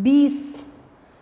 20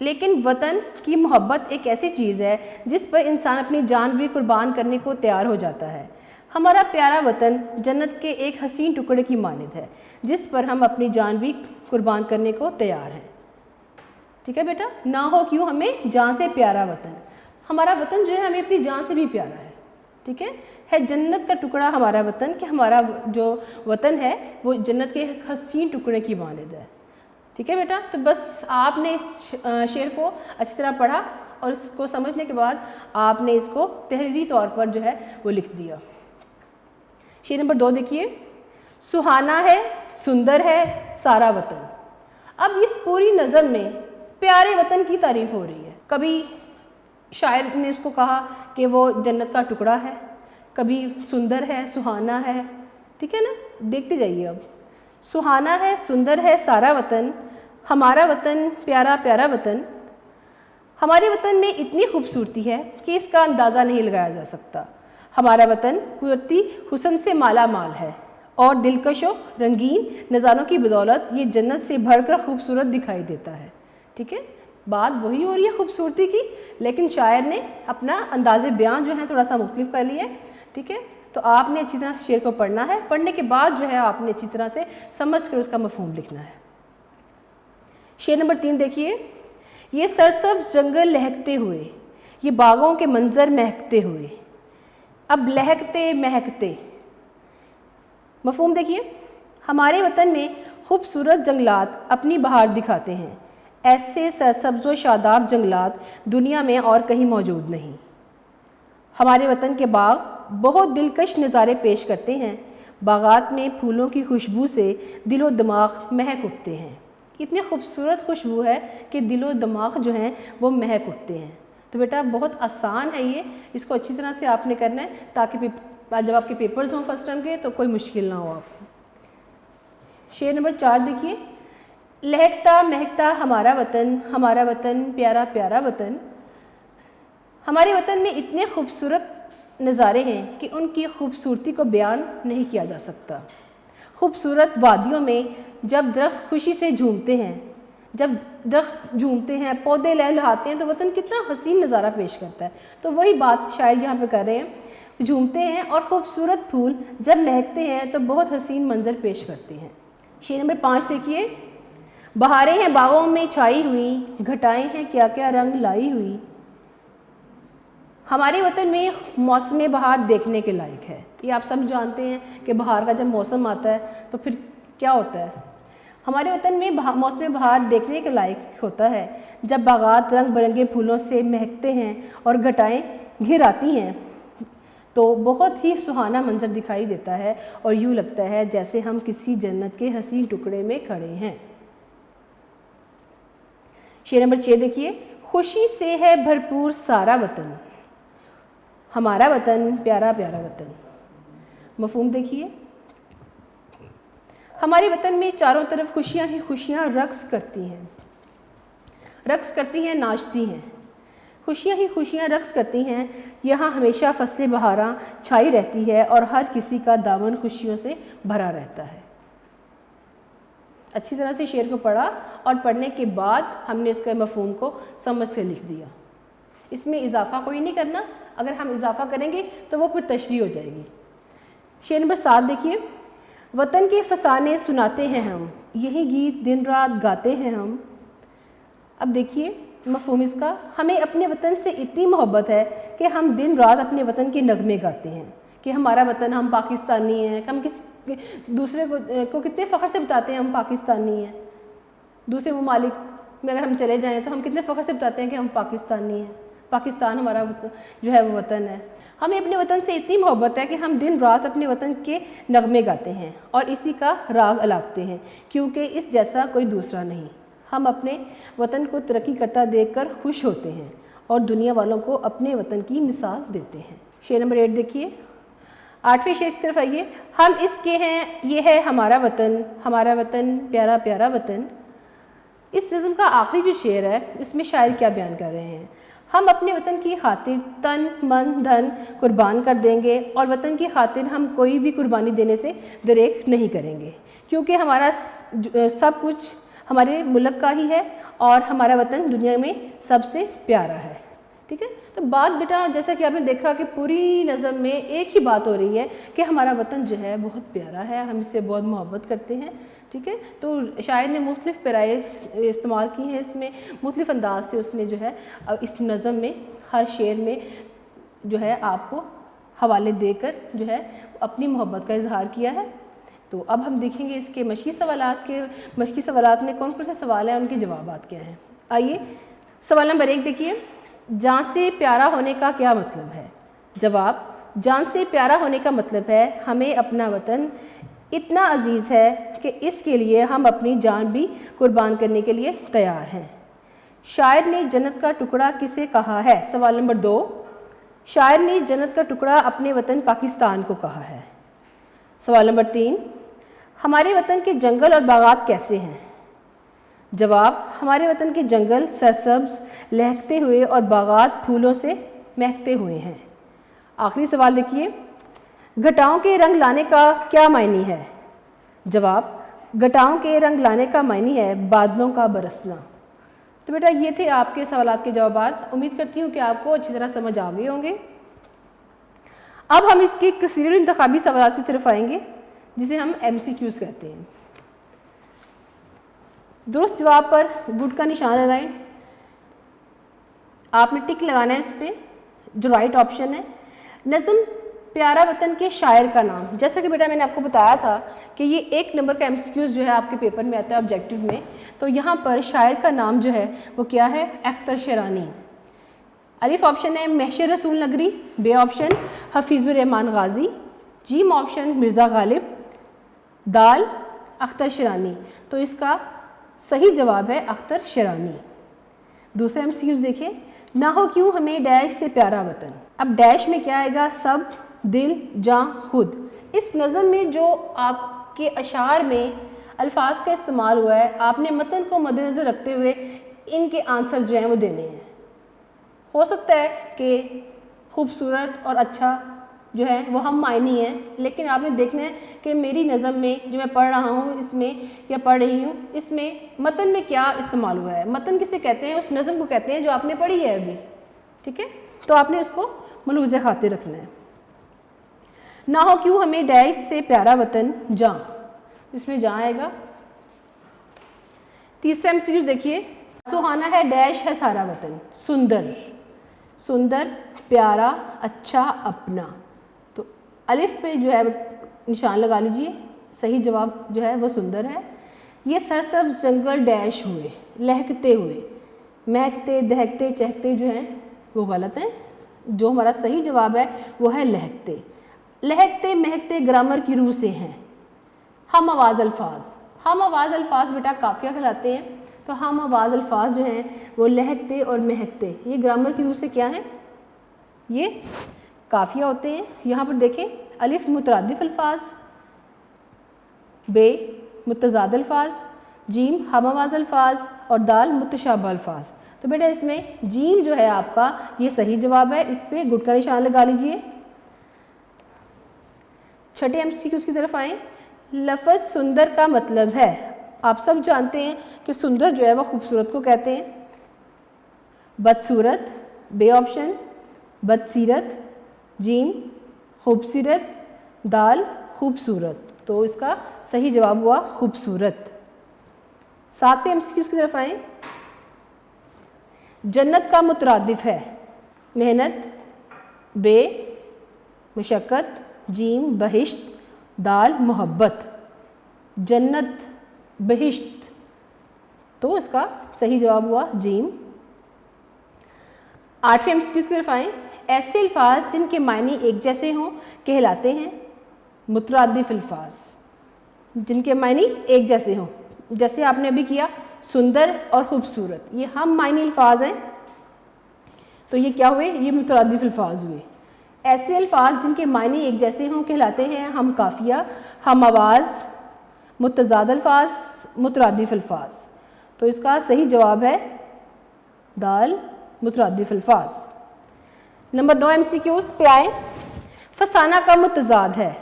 لیکن وطن کی محبت ایک ایسی چیز ہے جس پر انسان اپنی جان بھی قربان کرنے کو تیار ہو جاتا ہے۔ ہمارا پیارا وطن جنت کے ایک حسین ٹکڑے کی مانند ہے جس پر ہم اپنی جان بھی قربان کرنے کو تیار ہیں۔ ٹھیک ہے بیٹا، نہ ہو کیوں ہمیں جان سے پیارا وطن۔ ہمارا وطن جو ہے ہمیں اپنی جان سے بھی پیارا ہے، ٹھیک ہے جنت کا ٹکڑا ہمارا وطن، کہ ہمارا جو وطن ہے وہ جنت کے ایک حسین ٹکڑے کی مانند ہے۔ ٹھیک ہے بیٹا، تو بس آپ نے اس شعر کو اچھی طرح پڑھا اور اس کو سمجھنے کے بعد آپ نے اس کو تحریری طور پر جو ہے وہ لکھ دیا۔ شعر نمبر 2 دیکھیے، سہانا ہے سندر ہے سارا وطن۔ اب اس پوری نظم میں پیارے وطن کی تعریف ہو رہی ہے۔ کبھی شاعر نے اس کو کہا کہ وہ جنت کا ٹکڑا ہے، کبھی سندر ہے، سہانا ہے، ٹھیک ہے نا، دیکھتے جائیے۔ اب سہانا ہے سندر ہے سارا وطن، ہمارا وطن پیارا پیارا وطن۔ ہمارے وطن میں اتنی خوبصورتی ہے کہ اس کا اندازہ نہیں لگایا جا سکتا۔ ہمارا وطن قدرتی حسن سے مالا مال ہے اور دلکش و رنگین نظاروں کی بدولت یہ جنت سے بڑھ کر خوبصورت دکھائی دیتا ہے۔ ٹھیک ہے، بات وہی ہو رہی ہے خوبصورتی کی، لیکن شاعر نے اپنا انداز بیان جو ہے تھوڑا سا مختلف کر لیا ہے۔ ٹھیک ہے، تو آپ نے اچھی طرح سے شعر کو پڑھنا ہے، پڑھنے کے بعد جو ہے آپ نے اچھی طرح سے سمجھ کر اس کا مفہوم لکھنا ہے۔ شعر نمبر 3 دیکھیے، یہ سرسبز جنگل لہکتے ہوئے، یہ باغوں کے منظر مہکتے ہوئے، اب لہکتے مہکتے۔ مفہوم دیکھیے، ہمارے وطن میں خوبصورت جنگلات اپنی بہار دکھاتے ہیں، ایسے سرسبز و شاداب جنگلات دنیا میں اور کہیں موجود نہیں۔ ہمارے وطن کے باغ بہت دلکش نظارے پیش کرتے ہیں، باغات میں پھولوں کی خوشبو سے دل و دماغ مہک اٹھتے ہیں۔ اتنی خوبصورت خوشبو ہے کہ دل و دماغ جو ہیں وہ مہک اٹھتے ہیں۔ تو بیٹا بہت آسان ہے یہ، اس کو اچھی طرح سے آپ نے کرنا ہے تاکہ جب آپ کے پیپرز ہوں فرسٹ ٹرم کے تو کوئی مشکل نہ ہو آپ کو۔ شعر نمبر 4 دیکھیے، لہکتا مہکتا ہمارا وطن پیارا پیارا وطن۔ ہمارے وطن میں اتنے خوبصورت نظارے ہیں کہ ان کی خوبصورتی کو بیان نہیں کیا جا سکتا۔ خوبصورت وادیوں میں جب درخت خوشی سے جھومتے ہیں، پودے لہلہاتے ہیں تو وطن کتنا حسین نظارہ پیش کرتا ہے۔ تو وہی بات شاعر یہاں پہ کر رہے ہیں، جھومتے ہیں اور خوبصورت پھول جب مہکتے ہیں تو بہت حسین منظر پیش کرتے ہیں۔ شعر نمبر 5 دیکھیے، بہاریں ہیں باغوں میں چھائی ہوئی، گھٹائیں ہیں کیا کیا رنگ لائی ہوئی۔ ہمارے وطن میں موسم بہار دیکھنے کے لائق ہے۔ یہ آپ سب جانتے ہیں کہ بہار کا جب موسم آتا ہے تو پھر کیا ہوتا ہے، ہمارے وطن میں موسم بہار دیکھنے کے لائق ہوتا ہے جب باغات رنگ برنگے پھولوں سے مہکتے ہیں اور گھٹائیں گھر آتی ہیں تو بہت ہی سہانا منظر دکھائی دیتا ہے اور یوں لگتا ہے جیسے ہم کسی جنت کے حسین ٹکڑے میں کھڑے ہیں۔ شعر نمبر 6 دیکھیے، خوشی سے ہے بھرپور سارا وطن، ہمارا وطن پیارا پیارا وطن۔ مفہوم دیکھیے، ہمارے وطن میں چاروں طرف خوشیاں ہی خوشیاں رقص کرتی ہیں، ناچتی ہیں، خوشیاں ہی خوشیاں رقص کرتی ہیں۔ یہاں ہمیشہ فصل بہاراں چھائی رہتی ہے اور ہر کسی کا دامن خوشیوں سے بھرا رہتا ہے۔ اچھی طرح سے شعر کو پڑھا اور پڑھنے کے بعد ہم نے اس کے مفہوم کو سمجھ سے لکھ دیا۔ اس میں اضافہ کوئی نہیں کرنا، اگر ہم اضافہ کریں گے تو وہ پھر تشریح ہو جائے گی۔ شعر نمبر 7 دیکھیے، وطن کے فسانے سناتے ہیں ہم، یہی گیت دن رات گاتے ہیں ہم۔ اب دیکھیے مفہوم اس کا، ہمیں اپنے وطن سے اتنی محبت ہے کہ ہم دن رات اپنے وطن کے نغمے گاتے ہیں کہ ہمارا وطن، ہم پاکستانی ہیں، ہم دوسرے کو کتنے فخر سے بتاتے ہیں ہم پاکستانی ہیں۔ دوسرے ممالک میں اگر ہم چلے جائیں تو ہم کتنے فخر سے بتاتے ہیں کہ ہم پاکستانی ہیں، پاکستان ہمارا جو ہے وہ وطن ہے۔ ہمیں اپنے وطن سے اتنی محبت ہے کہ ہم دن رات اپنے وطن کے نغمے گاتے ہیں اور اسی کا راگ الاپتے ہیں، کیونکہ اس جیسا کوئی دوسرا نہیں۔ ہم اپنے وطن کو ترقی کرتا دیکھ کر خوش ہوتے ہیں اور دنیا والوں کو اپنے وطن کی مثال دیتے ہیں۔ شعر نمبر 8 دیکھیے، 8ویں شعر کی طرف آئیے، ہم اس کے ہیں یہ ہے ہمارا وطن پیارا پیارا وطن۔ اس نظم کا آخری جو شعر ہے اس میں شاعر کیا بیان کر رہے ہیں، ہم اپنے وطن کی خاطر تن من دھن قربان کر دیں گے اور وطن کی خاطر ہم کوئی بھی قربانی دینے سے دریغ نہیں کریں گے، کیونکہ ہمارا سب کچھ ہمارے ملک کا ہی ہے اور ہمارا وطن دنیا میں سب سے پیارا ہے. ٹھیک ہے. تو بات بیٹا جیسا کہ آپ نے دیکھا کہ پوری نظم میں ایک ہی بات ہو رہی ہے کہ ہمارا وطن جو ہے بہت پیارا ہے, ہم اس سے بہت محبت کرتے ہیں. ٹھیک ہے. تو شاعر نے مختلف پیرائے استعمال کی ہیں, اس میں مختلف انداز سے اس نے جو ہے اس نظم میں ہر شعر میں جو ہے آپ کو حوالے دے کر جو ہے اپنی محبت کا اظہار کیا ہے. تو اب ہم دیکھیں گے اس کے مشقی سوالات میں کون کون سے سوال ہیں, ان کے جوابات کیا ہیں. آئیے سوال نمبر 1 دیکھیے, جان سے پیارا ہونے کا کیا مطلب ہے؟ جواب, جان سے پیارا ہونے کا مطلب ہے ہمیں اپنا وطن اتنا عزیز ہے کہ اس کے لیے ہم اپنی جان بھی قربان کرنے کے لیے تیار ہیں. شاعر نے جنت کا ٹکڑا کسے کہا ہے؟ سوال نمبر 2, شاعر نے جنت کا ٹکڑا اپنے وطن پاکستان کو کہا ہے. سوال نمبر 3, ہمارے وطن کے جنگل اور باغات کیسے ہیں؟ جواب, ہمارے وطن کے جنگل سرسبز لہکتے ہوئے اور باغات پھولوں سے مہکتے ہوئے ہیں. آخری سوال دیکھیے, گھٹاؤں کے رنگ لانے کا کیا معنی ہے؟ جواب, گھٹاؤں کے رنگ لانے کا معنی ہے بادلوں کا برسنا. تو بیٹا یہ تھے آپ کے سوالات کے جوابات. امید کرتی ہوں کہ آپ کو اچھی طرح سمجھ آ گئے ہوں گے. اب ہم اس کے کثیر انتخابی سوالات کی طرف آئیں گے جسے ہم MCQs کہتے ہیں. درست جواب پر گڈ کا نشان لگائیں. آپ نے ٹک لگانا ہے اس پہ جو رائٹ آپشن ہے. نظم پیارا وطن کے شاعر کا نام, جیسا کہ بیٹا میں نے آپ کو بتایا تھا کہ یہ 1 نمبر کا MCQs جو ہے آپ کے پیپر میں آتا ہے آبجیکٹیو میں. تو یہاں پر شاعر کا نام جو ہے وہ کیا ہے؟ اختر شیرانی. الف آپشن ہے محشر رسول نگری, بے آپشن حفیظ الرحمان غازی, جیم آپشن مرزا غالب, دال اختر شیرانی. تو اس کا صحیح جواب ہے اختر شیرانی. دوسرا MCQs دیکھیں, نہ ہو کیوں ہمیں ڈیش سے پیارا وطن. اب ڈیش میں کیا آئے گا؟ سب, دل, جاں, خود. اس نظم میں جو آپ کے اشعار میں الفاظ کا استعمال ہوا ہے, آپ نے متن کو مد نظر رکھتے ہوئے ان کے آنسر جو ہیں وہ دینے ہیں. ہو سکتا ہے کہ خوبصورت اور اچھا جو ہے وہ ہم معنی ہیں, لیکن آپ نے دیکھنا ہے کہ میری نظم میں جو میں پڑھ رہا ہوں اس میں یا پڑھ رہی ہوں اس میں متن میں کیا استعمال ہوا ہے. متن کسے کہتے ہیں؟ اس نظم کو کہتے ہیں جو آپ نے پڑھی ہے ابھی. ٹھیک ہے. تو آپ نے اس کو ملحوظ خاطر رکھنا ہے. نہ ہو کیوں ہمیں ڈیش سے پیارا وطن جاں, اس میں جاں آئے گا. تیسرا MCQs دیکھیے, سہانا ہے ڈیش ہے سارا وطن. سندر, سندر, پیارا, اچھا, اپنا. تو الف پہ جو ہے نشان لگا لیجئے. صحیح جواب جو ہے وہ سندر ہے. یہ سرسبز جنگل ڈیش ہوئے, لہکتے ہوئے, مہکتے, دہکتے, چہکتے جو ہیں وہ غلط ہیں. جو ہمارا صحیح جواب ہے وہ ہے لہکتے. لہکتے مہکتے گرامر کی روح سے ہیں. ہم آواز الفاظ, ہم آواز الفاظ بیٹا قافیہ کہلاتے ہیں. تو ہم آواز الفاظ جو ہیں وہ لہکتے اور مہکتے, یہ گرامر کی روح سے کیا ہیں؟ یہ قافیہ ہوتے ہیں. یہاں پر دیکھیں, الف مترادف الفاظ, بے متضاد الفاظ, جیم ہم آواز الفاظ اور دال متشابہ الفاظ. تو بیٹا اس میں جیم جو ہے آپ کا یہ صحیح جواب ہے, اس پہ گڈ کا نشان لگا لیجئے. چھٹے MCQs کی طرف آئیں. لفظ سندر کا مطلب ہے, آپ سب جانتے ہیں کہ سندر جو ہے وہ خوبصورت کو کہتے ہیں. بدصورت, بے آپشن بدسیرت, جیم خوبصورت, دال خوبصورت. تو اس کا صحیح جواب ہوا خوبصورت. 7ویں MCQs کی طرف آئیں. جنت کا مترادف ہے محنت, بے مشقت, جیم بہشت, دال محبت. جنت, بہشت, تو اس کا صحیح جواب ہوا جیم. 8ویں MCQs کی طرف آئیں. ایسے الفاظ جن کے معنی ایک جیسے ہوں کہلاتے ہیں مترادف الفاظ. جن کے معنی ایک جیسے ہوں, جیسے آپ نے ابھی کیا سندر اور خوبصورت, یہ ہم معنی الفاظ ہیں. تو یہ کیا ہوئے؟ یہ مترادف الفاظ ہوئے. ایسے الفاظ جن کے معنی ایک جیسے ہوں کہلاتے ہیں ہم قافیہ, ہم آواز, متضاد الفاظ, مترادف الفاظ. تو اس کا صحیح جواب ہے دال مترادف الفاظ. نمبر 9 MCQs پہ آئیں. فسانہ کا متضاد ہے.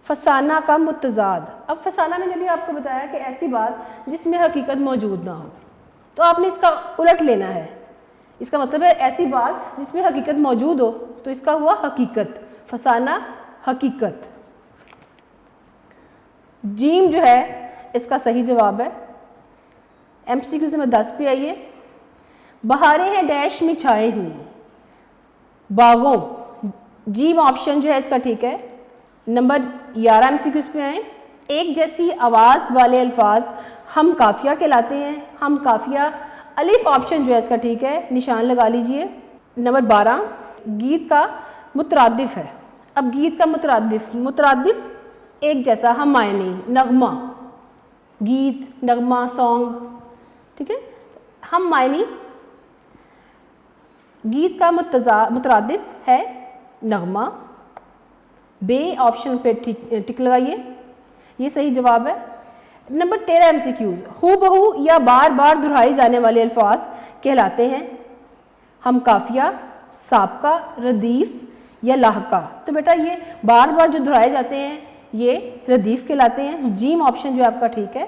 فسانہ کا متضاد. اب فسانہ میں نے بھی آپ کو بتایا کہ ایسی بات جس میں حقیقت موجود نہ ہو. تو آپ نے اس کا الٹ لینا ہے. اس کا مطلب ہے ایسی بات جس میں حقیقت موجود ہو, تو اس کا ہوا حقیقت. فسانہ حقیقت. جیم جو ہے اس کا صحیح جواب ہے. ایم سی کیو سے میں 10 پہ آئیے. بہاریں ہیں ڈیش میں چھائے ہوئی, باغوں. جیم آپشن جو ہے اس کا ٹھیک ہے. نمبر 11 ایم سی کیوز پہ آئیں. ایک جیسی آواز والے الفاظ ہم قافیہ کہلاتے ہیں. ہم قافیہ. الف آپشن جو ہے اس کا ٹھیک ہے, نشان لگا لیجئے. نمبر 12 گیت کا مترادف ہے. اب گیت کا مترادف ایک جیسا, ہم معنی, نغمہ. گیت, نغمہ, سانگ, ٹھیک ہے. ہم معنی. گیت کا مترادف ہے نغمہ. بے آپشن پہ ٹک لگائیے, یہ صحیح جواب ہے. Number 13 M C Qs. ہو بہو یا بار بار دہرائے جانے والے الفاظ کہلاتے ہیں ہم قافیہ, سابقہ, ردیف یا لاحقہ. تو بیٹا یہ بار بار جو دہرائے جاتے ہیں یہ ردیف کہلاتے ہیں. جیم آپشن جو ہے آپ کا ٹھیک ہے,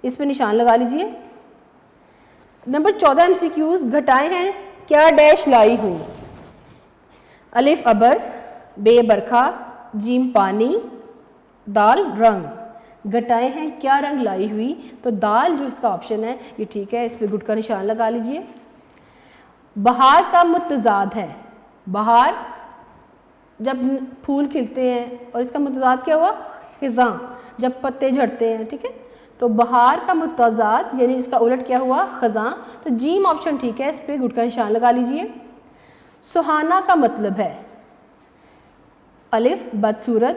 اس پہ نشان لگا لیجئے. Number 14 M C Qs. گھٹائیں ہیں کیا ڈیش لائی ہوئی. الف ابر, بے برکھا, جیم پانی, دال رنگ. گھٹائیں ہیں کیا رنگ لائی ہوئی, تو دال جو اس کا آپشن ہے یہ ٹھیک ہے, اس پہ گڈ کا نشان لگا لیجئے. بہار کا متضاد ہے. بہار جب پھول کھلتے ہیں, اور اس کا متضاد کیا ہوا, خزاں, جب پتے جھڑتے ہیں, ٹھیک ہے. تو بہار کا متضاد یعنی اس کا الٹ کیا ہوا, خزاں. تو جیم آپشن ٹھیک ہے, اس پہ گڈ کا نشان لگا لیجئے. سہانا کا مطلب ہے الف بدصورت,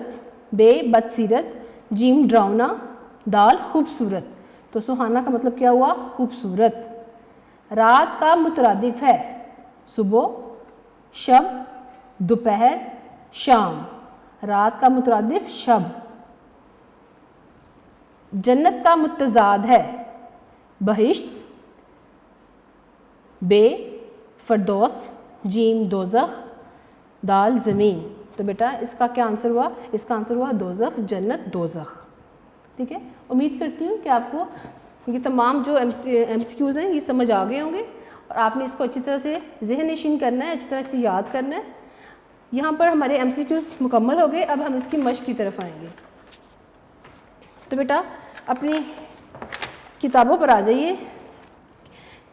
بے بدسیرت, جیم ڈراؤنا, دال خوبصورت. تو سہانا کا مطلب کیا ہوا, خوبصورت. رات کا مترادف ہے صبح, شب, دوپہر, شام. رات کا مترادف شب. جنت کا متضاد ہے بہشت, بے فردوس, جیم دوزخ, دال زمین. تو بیٹا اس کا کیا آنسر ہوا, اس کا آنسر ہوا دوزخ, جنت دوزخ. ٹھیک ہے. امید کرتی ہوں کہ آپ کو یہ تمام جو ایم سی کیوز ہیں یہ سمجھ آ گئے ہوں گے, اور آپ نے اس کو اچھی طرح سے ذہن نشین کرنا ہے, اچھی طرح سے یاد کرنا ہے. یہاں پر ہمارے ایم سی کیوز مکمل ہو گئے. اب ہم اس کی مشق کی طرف آئیں گے. تو بیٹا اپنی کتابوں پر آ جائیے.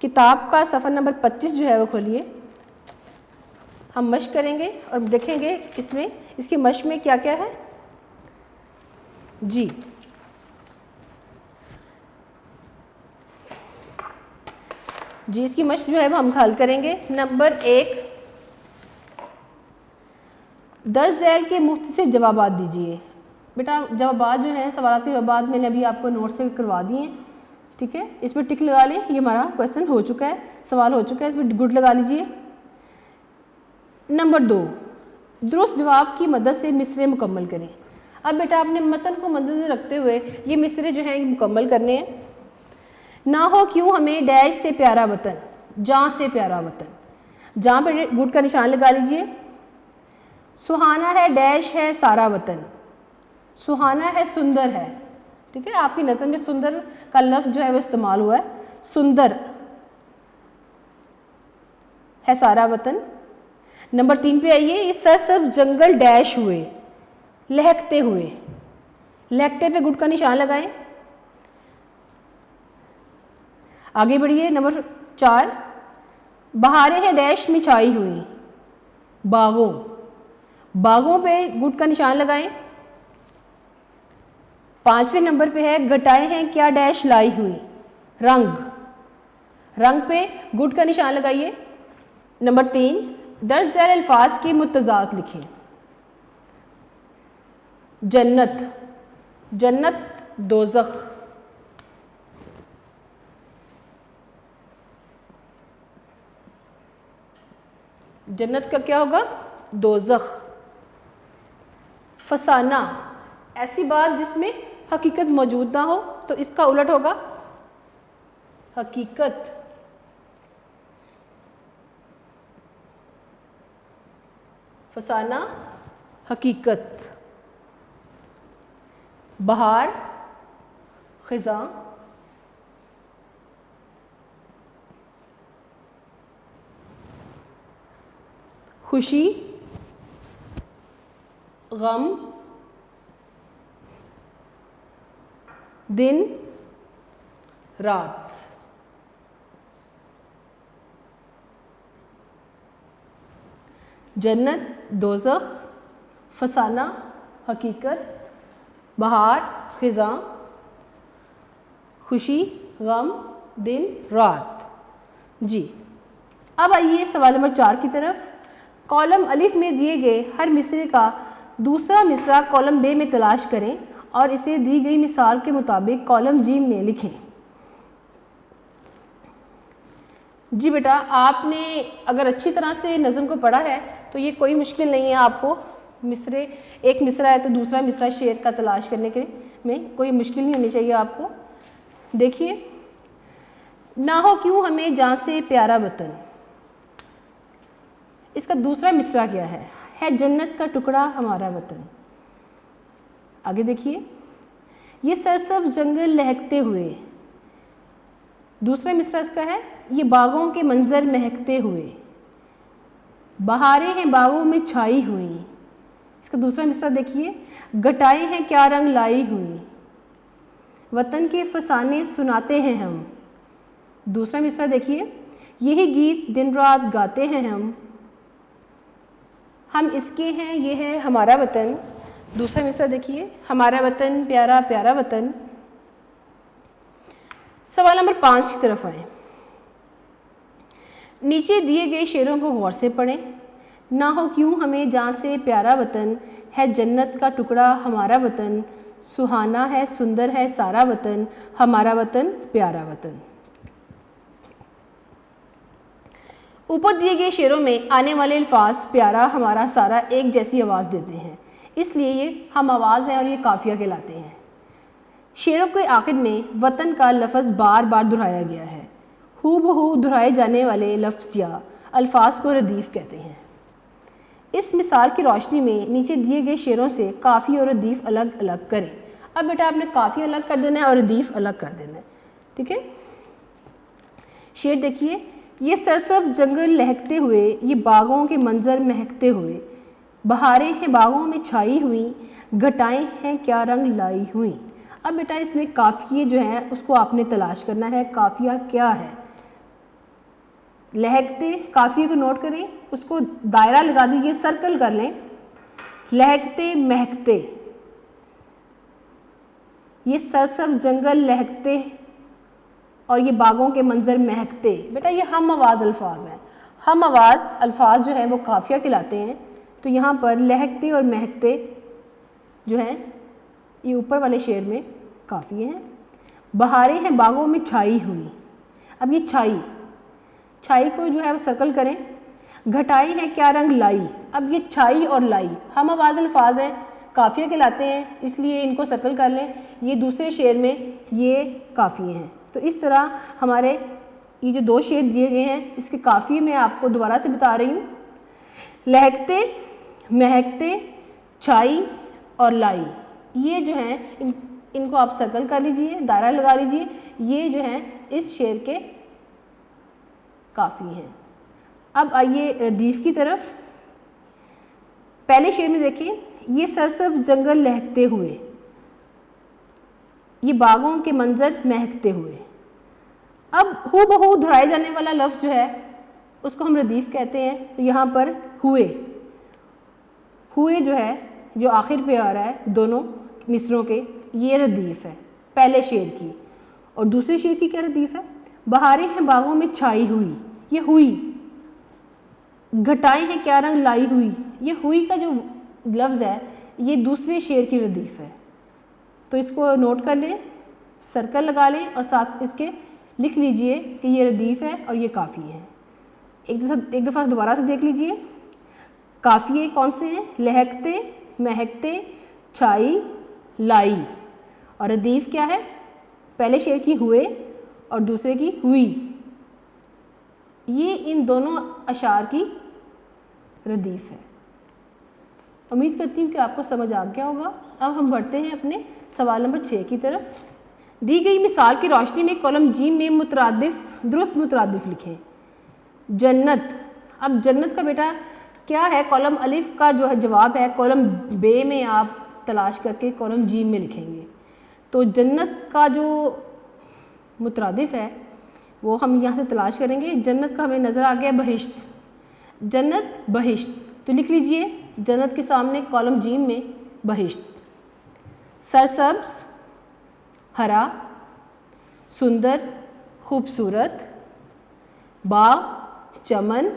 کتاب کا صفحہ نمبر 25 جو ہے وہ کھولیے. ہم مشق کریں گے اور دیکھیں گے اس کی مشق میں کیا کیا ہے. جی اس کی مشق جو ہے وہ ہم حل کریں گے. نمبر 1 درج ذیل کے مختصر جوابات دیجیے. بیٹا جوابات جو ہیں, سوالات کے جوابات میں نے ابھی آپ کو نوٹ سے کروا دیے ہیں, ٹھیک ہے. اس پہ ٹک لگا لیں, یہ ہمارا کویسچن ہو چکا ہے, سوال ہو چکا ہے, اس پہ گڈ لگا لیجیے. نمبر 2 درست جواب کی مدد سے مصرعے مکمل کریں. اب بیٹا آپ نے متن کو مد نظر رکھتے ہوئے یہ مصرعے جو ہیں یہ مکمل کرنے ہیں. نہ ہو کیوں ہمیں ڈیش سے پیارا وطن, جاں سے پیارا وطن. جاں پہ گڈ کا نشان لگا لیجئے. سہانا ہے ڈیش ہے سارا وطن. سہانا ہے سندر ہے, ٹھیک ہے. آپ کی نظر میں سندر کا لفظ جو ہے وہ استعمال ہوا ہے. سندر ہے سارا وطن. نمبر 3 پہ آئیے. یہ سرسبز جنگل ڈیش ہوئے, لہکتے ہوئے. لہکتے پہ گڈ کا نشان لگائیں. آگے بڑھیے. نمبر 4 بہاریں ہیں ڈیش میں چھائی ہوئی, باغوں. باغوں پہ گڈ کا نشان لگائیں. 5ویں نمبر پہ ہے گھٹائیں ہیں کیا ڈیش لائی ہوئی, رنگ. رنگ پہ گڈ کا نشان لگائیے. نمبر 3 درج ذیل الفاظ کے متضاد لکھیں. جنت, جنت دوزخ. جنت کا کیا ہوگا, دوزخ. فسانہ ایسی بات جس میں حقیقت موجود نہ ہو, تو اس کا الٹ ہوگا حقیقت. فسانہ حقیقت. بہار خزاں, خوشی غم دن رات. جنت دوزخ، فسانہ حقیقت، بہار خزاں، خوشی غم دن رات. جی اب آئیے سوال نمبر 4 کی طرف. کالم الف میں دیے گئے ہر مصرے کا دوسرا مصرع کالم ب میں تلاش کریں اور اسے دی گئی مثال کے مطابق کالم ج میں لکھیں. جی بیٹا آپ نے اگر اچھی طرح سے نظم کو پڑھا ہے تو یہ کوئی مشکل نہیں ہے آپ کو مصرے، ایک مصرع ہے تو دوسرا مصرع شعر کا تلاش کرنے کے میں کوئی مشکل نہیں ہونی چاہیے آپ کو. دیکھیے، نہ ہو کیوں ہمیں جان سے پیارا وطن، اس کا دوسرا مصرع کیا ہے جنت کا ٹکڑا ہمارا وطن. آگے دیکھیے، یہ سرسبز جنگل لہکتے ہوئے، دوسرا مصرع اس کا ہے یہ باغوں کے منظر مہکتے ہوئے، بہاریں ہیں باغوں میں چھائی ہوئی. اس کا دوسرا مصرع دیکھیے، گھٹائیں ہیں کیا رنگ لائی ہوئی، وطن کے فسانے سناتے ہیں ہم. دوسرا مصرع دیکھیے، یہی گیت دن رات گاتے ہیں ہم اس کے ہیں یہ ہے ہمارا وطن. دوسرا مصرع دیکھیے، ہمارا وطن پیارا پیارا وطن. سوال نمبر 5 کی طرف آئیں. نیچے دیے گئے شعروں کو غور سے پڑھیں. نہ ہو کیوں ہمیں جان سے پیارا وطن، ہے جنت کا ٹکڑا ہمارا وطن، سہانا ہے سندر ہے سارا وطن، ہمارا وطن پیارا وطن. اوپر دیے گئے شعروں میں آنے والے الفاظ پیارا ہمارا سارا ایک جیسی آواز دیتے ہیں، اس لیے یہ ہم آواز ہیں اور یہ قافیہ کہلاتے ہیں. شعروں کے آخر میں وطن کا لفظ بار بار دہرایا گیا ہے. ہو بہو دہرائے جانے والے لفظ یا الفاظ کو ردیف کہتے ہیں. اس مثال کی روشنی میں نیچے دیے گئے شعروں سے قافیہ اور ردیف الگ الگ کریں. اب بیٹا آپ نے قافیہ الگ کر دینا ہے اور ردیف الگ کر دینا ہے، ٹھیک ہے. شعر دیکھیے، یہ سرسبز جنگل لہکتے ہوئے، یہ باغوں کے منظر مہکتے ہوئے، بہاریں ہیں باغوں میں چھائی ہوئی، گھٹائیں ہیں کیا رنگ لائی ہوئی. اب بیٹا اس میں قافیے جو ہیں اس کو آپ نے تلاش کرنا ہے. قافیہ کیا ہے؟ لہکتے، قافیے کو نوٹ کریں، اس کو دائرہ لگا دیجیے، سرکل کر لیں. لہکتے مہکتے، یہ سرسبز جنگل لہکتے اور یہ باغوں کے منظر مہکتے. بیٹا یہ ہم آواز الفاظ ہیں. ہم آواز الفاظ جو ہیں وہ قافیہ کہلاتے ہیں. تو یہاں پر لہکتے اور مہکتے جو ہیں یہ اوپر والے شعر میں قافیے ہیں. بہاریں ہیں باغوں میں چھائی ہوئی، اب یہ چھائی کو جو ہے وہ سرکل کریں. گھٹائی ہیں کیا رنگ لائی، اب یہ چھائی اور لائی ہم آواز الفاظ ہیں، قافیہ کہلاتے ہیں، اس لیے ان کو سرکل کر لیں. یہ دوسرے شعر میں یہ قافیے ہیں. تو اس طرح ہمارے یہ جو 2 شعر دیے گئے ہیں اس کے قافیے میں آپ کو دوبارہ سے بتا رہی ہوں. لہکتے مہکتے چھائی اور لائی، یہ جو ہیں ان کو آپ سرکل کر لیجئے، دائرہ لگا لیجئے. یہ جو ہیں اس شعر کے قافیے ہیں. اب آئیے ردیف کی طرف. پہلے شعر میں دیکھیں، یہ سرسبز جنگل لہکتے ہوئے، یہ باغوں کے منظر مہکتے ہوئے. اب ہو بہو دہرائے جانے والا لفظ جو ہے اس کو ہم ردیف کہتے ہیں. تو یہاں پر ہوئے جو ہے جو آخر پہ آ رہا ہے دونوں مصروں کے، یہ ردیف ہے پہلے شعر کی. اور دوسرے شعر کی کیا ردیف ہے؟ بہاریں ہیں باغوں میں چھائی ہوئی، یہ ہوئی. گھٹائیں ہیں کیا رنگ لائی ہوئی، یہ ہوئی کا جو لفظ ہے یہ دوسرے شعر کی ردیف ہے. تو اس کو نوٹ کر لیں، سرکل لگا لیں اور ساتھ اس کے لکھ لیجئے کہ یہ ردیف ہے اور یہ قافیے ہیں. ایک دفعہ دوبارہ سے دیکھ لیجئے. قافیے کون سے ہیں؟ لہکتے مہکتے چھائی لائی. اور ردیف کیا ہے؟ پہلے شعر کی ہوئے اور دوسرے کی ہوئی. یہ ان دونوں اشعار کی ردیف ہے. امید کرتی ہوں کہ آپ کو سمجھ آ گیا ہوگا. اب ہم بڑھتے ہیں اپنے سوال نمبر 6 کی طرف. دی گئی مثال کی روشنی میں کالم ج میں درست مترادف لکھیں. جنت، اب جنت کا بیٹا کیا ہے کالم الف کا جو ہے جواب ہے کالم بے میں آپ تلاش کر کے کالم جیم میں لکھیں گے. تو جنت کا جو مترادف ہے وہ ہم یہاں سے تلاش کریں گے. جنت کا ہمیں نظر آ گیا بہشت, جنت بہشت, تو لکھ لیجئے جنت کے سامنے کالم جیم میں بہشت. سرسبز ہرا, سندر خوبصورت, باغ چمن,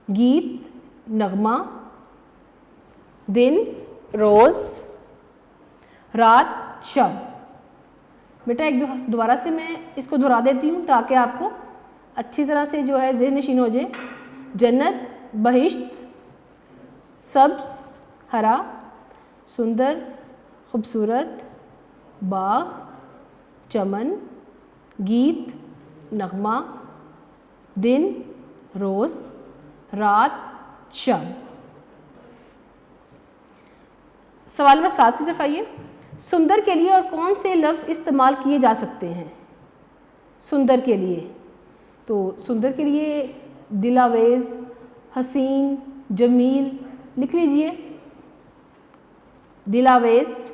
گیت نغمہ, دن روز, رات شب. بیٹا ایک دوبارہ سے میں اس کو دہرا دیتی ہوں تاکہ آپ کو اچھی طرح سے جو ہے ذہن نشین ہو جائے. جنت بہشت, سبز ہرا, سندر خوبصورت, باغ چمن, گیت نغمہ, دن روز, رات شب. سوال نمبر 7 کی طرف آئیے. سندر کے لیے اور کون سے لفظ استعمال کیے جا سکتے ہیں؟ سندر کے لیے تو سندر کے لیے دل آویز, حسین, جمیل لکھ لیجئے. دل آویز,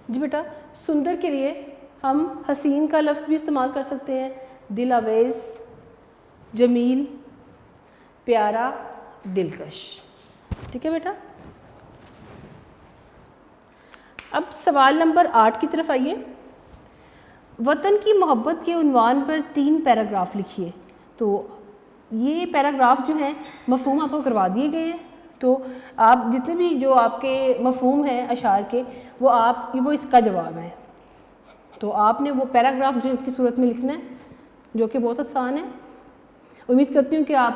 جی بیٹا سندر کے لیے ہم حسین کا لفظ بھی استعمال کر سکتے ہیں, دل آویز, جمیل, پیارا, دلکش. ٹھیک ہے بیٹا. اب سوال نمبر 8 کی طرف آئیے. وطن کی محبت کے عنوان پر 3 پیراگراف لکھیے. تو یہ پیراگراف جو ہیں مفہوم آپ کو کروا دیے گئے ہیں. تو آپ جتنے بھی جو آپ کے مفہوم ہیں اشعار کے وہ اس کا جواب ہے. تو آپ نے وہ پیراگراف جو کی صورت میں لکھنا ہے جو کہ بہت آسان ہے. امید کرتی ہوں کہ آپ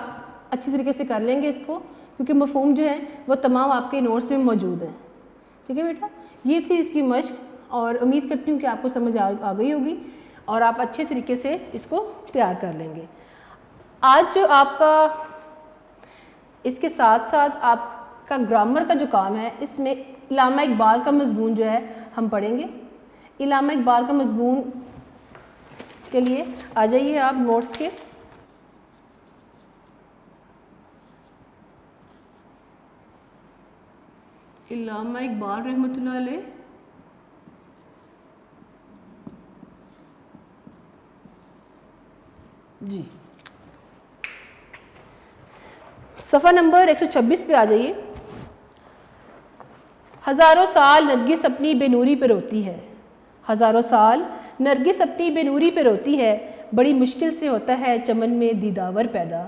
اچھی طریقے سے کر لیں گے اس کو, کیونکہ مفہوم جو ہے وہ تمام آپ کے نوٹس میں موجود ہیں. ٹھیک ہے بیٹا, یہ تھی اس کی مشق اور امید کرتی ہوں کہ آپ کو سمجھ آ گئی ہوگی اور آپ اچھے طریقے سے اس کو تیار کر لیں گے. آج جو آپ کا اس کے ساتھ ساتھ آپ کا گرامر کا جو کام ہے اس میں علامہ اقبال کا مضمون جو ہے ہم پڑھیں گے. علامہ اقبال کا مضمون کے لیے آ جائیے آپ نوٹس کے. علامہ اقبال رحمۃ اللہ علیہ جی صفحہ نمبر 126 پہ آ جائیے. ہزاروں سال نرگس اپنی بے نوری پہ روتی ہے, ہزاروں سال نرگس اپنی بے نوری پہ روتی ہے, بڑی مشکل سے ہوتا ہے چمن میں دیداور پیدا.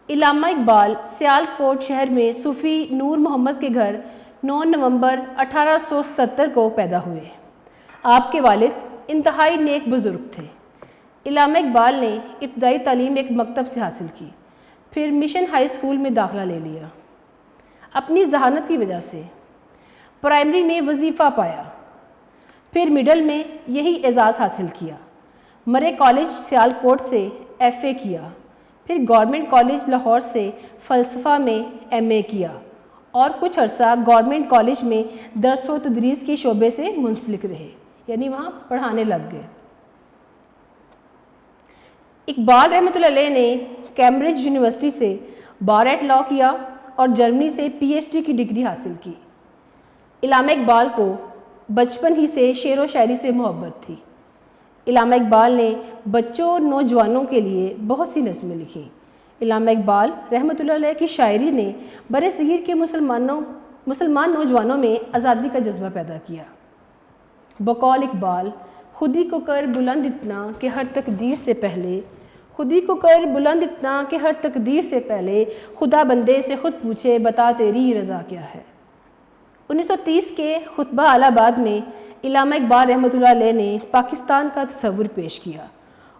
علامہ اقبال سیال کوٹ شہر میں صوفی نور محمد کے گھر 9 نومبر 1877 کو پیدا ہوئے. آپ کے والد انتہائی نیک بزرگ تھے. علامہ اقبال نے ابتدائی تعلیم ایک مکتب سے حاصل کی, پھر مشن ہائی اسکول میں داخلہ لے لیا. اپنی ذہانت کی وجہ سے پرائمری میں وظیفہ پایا, پھر مڈل میں یہی اعزاز حاصل کیا. مرے کالج سیال کوٹ سے ایف اے کیا, پھر گورنمنٹ کالج لاہور سے فلسفہ میں ایم اے کیا اور کچھ عرصہ گورنمنٹ کالج میں درس و تدریس کے شعبے سے منسلک رہے, یعنی وہاں پڑھانے لگ گئے. اقبال رحمۃ اللہ علیہ نے کیمبرج یونیورسٹی سے بار ایٹ لاء کیا اور جرمنی سے پی ایچ ڈی کی ڈگری حاصل کی. علامہ اقبال کو بچپن ہی سے شعر و شاعری سے محبت تھی. علامہ اقبال نے بچوں اور نوجوانوں کے لیے بہت سی نظمیں لکھیں. علامہ اقبال رحمۃ اللہ علیہ کی شاعری نے برصغیر کے مسلمان نوجوانوں میں آزادی کا جذبہ پیدا کیا. بقول اقبال خودی کو کر بلند اتنا کہ ہر تقدیر سے پہلے, خودی کو کر بلند اتنا کہ ہر تقدیر سے پہلے, خدا بندے سے خود پوچھے بتا تیری رضا کیا ہے. 1930 کے خطبہ الہ آباد میں علامہ اقبال رحمۃ اللہ علیہ نے پاکستان کا تصور پیش کیا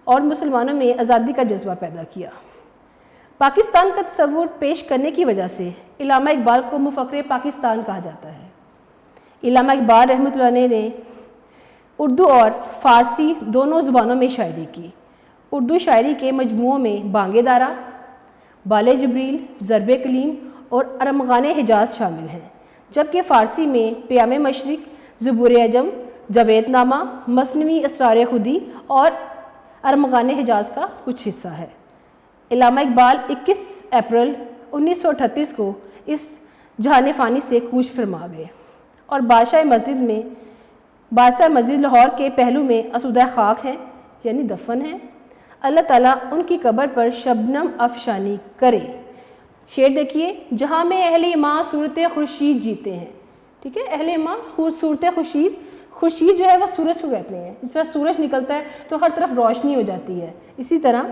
اور مسلمانوں میں آزادی کا جذبہ پیدا کیا۔ پاکستان کا تصور پیش کرنے کی وجہ سے علامہ اقبال کو مفکر پاکستان کہا جاتا ہے۔ علامہ اقبال رحمۃ اللہ علیہ نے اردو اور فارسی دونوں زبانوں میں شاعری کی۔ اردو شاعری کے مجموعوں میں بانگ دارا، بال جبریل، ضرب کلیم اور ارمغان حجاز شامل ہیں، جبکہ فارسی میں پیام مشرق، زبور عجم، جاوید نامہ، مثنوی اسرار خودی اور ارمغان حجاز کا کچھ حصہ ہے۔ علامہ اقبال 21 اپریل 1938 کو اس جہان فانی سے کوچ فرما گئے اور بادشاہ مسجد لاہور کے پہلو میں اسودہ خاک ہیں، یعنی دفن ہیں۔ اللہ تعالیٰ ان کی قبر پر شبنم افشانی کرے۔ شعر دیکھیے، جہاں میں اہل ایمان صورت خورشید جیتے ہیں۔ ٹھیک ہے، اہل ایمان صورت خورشید جو ہے وہ سورج کو کہتے ہیں۔ جس طرح سورج نکلتا ہے تو ہر طرف روشنی ہو جاتی ہے، اسی طرح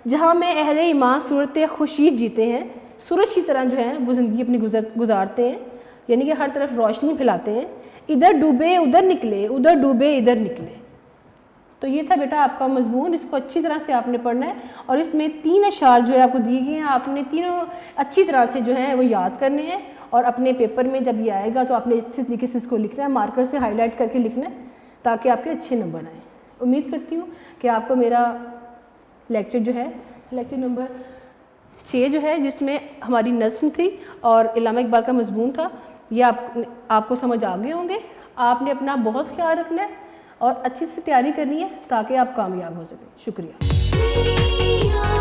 جہاں میں اہل ایمان صورت خورشید جیتے ہیں، سورج کی طرح جو ہے وہ زندگی اپنی گزارتے ہیں، یعنی کہ ہر طرف روشنی پھیلاتے ہیں۔ ادھر ڈوبے ادھر نکلے، ادھر ڈوبے ادھر نکلے۔ تو یہ تھا بیٹا آپ کا مضمون، اس کو اچھی طرح سے آپ نے پڑھنا ہے، اور اس میں 3 اشعار جو ہے آپ کو دیے گئے ہیں، آپ نے تینوں اچھی طرح سے جو ہیں وہ یاد کرنے ہیں، اور اپنے پیپر میں جب یہ آئے گا تو آپ نے اچھے طریقے سے اس کو لکھنا ہے، مارکر سے ہائی لائٹ کر کے لکھنا ہے تاکہ آپ کے اچھے نمبر آئیں۔ امید کرتی ہوں کہ آپ کو میرا لیکچر جو ہے، لیکچر نمبر 6 جو ہے، جس میں ہماری نظم تھی اور علامہ اقبال کا مضمون تھا، یہ آپ کو سمجھ آ گئے ہوں گے۔ آپ نے اپنا بہت خیال رکھنا ہے اور اچھی سے تیاری کرنی ہے تاکہ آپ کامیاب ہو سکیں۔ شکریہ۔